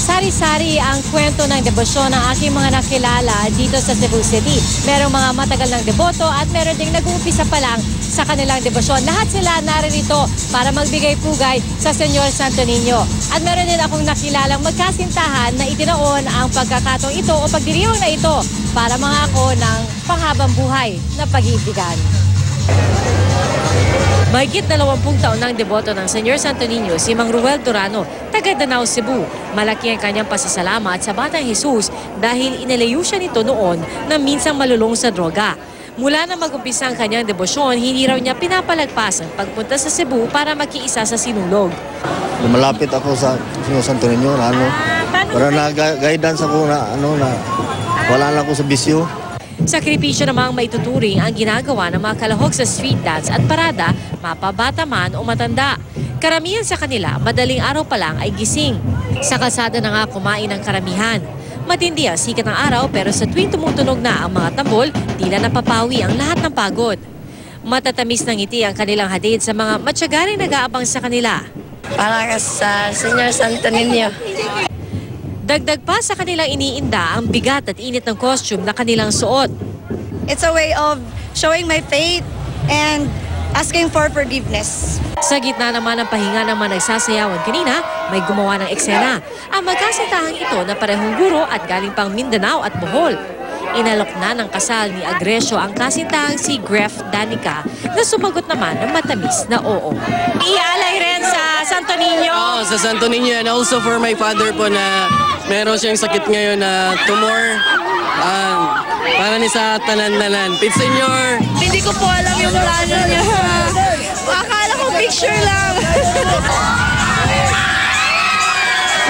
Sari-sari ang kwento ng debosyon ng aking mga nakilala dito sa Cebu City. Merong mga matagal ng deboto at meron ding nag-uumpisa pa lang sa kanilang debosyon. Lahat sila naririto para magbigay pugay sa Senyor Santo Niño. At meron din akong nakilalang magkasintahan na itinoon ang pagkakataong ito o pagdiriwang na ito para mga ako ng panghabang buhay na pag-iibigan. Mahigit 20 taon ng deboto ng Senyor Santo Niño si Mang Ruel Durano, taga Danao, Cebu. Malaki ang kanyang pasasalamat sa Batang Jesus dahil inalayo siya nito noon na minsang malulong sa droga. Mula na mag-umpisa ang kanyang debosyon, hindi raw niya pinapalagpas ang pagpunta sa Cebu para makiisa sa sinulog. Malapit ako sa Senyor Santo Niño, para na-guidance ako na wala na ako sa bisyo. Sakripisyo namang maituturing ang ginagawa ng mga kalahok sa street dance at parada, mapabata man o matanda. Karamihan sa kanila, madaling araw pa lang ay gising. Sa kalsada na nga kumain ang karamihan. Matindi ang sikat ng araw pero sa tuwing tumutunog na ang mga tambol, tila napapawi ang lahat ng pagod. Matatamis ng ngiti ang kanilang hatid sa mga matsyagaring nag-aabang sa kanila. Para sa Senyor Santo Niño. Dagdag pa sa kanilang iniinda ang bigat at init ng costume na kanilang suot. It's a way of showing my faith and asking for forgiveness. Sa gitna naman ng pahinga ng mga nagsasayawan kanina, may gumawa ng eksena. Ang magkasintahang ito na parehong guro at galing pang Mindanao at Bohol. Inalok na ng kasal ni Agresio ang kasintahang si Gref Danica na sumagot naman ng matamis na oo. Ialay rin sa Santo Niño. Oo, sa Santo Niño and also for my father po na meron siyang sakit ngayon na tumor. Para ni sa tanan-tanan. Senyor! Hindi ko po alam yung plano niya. Akala ko picture lang.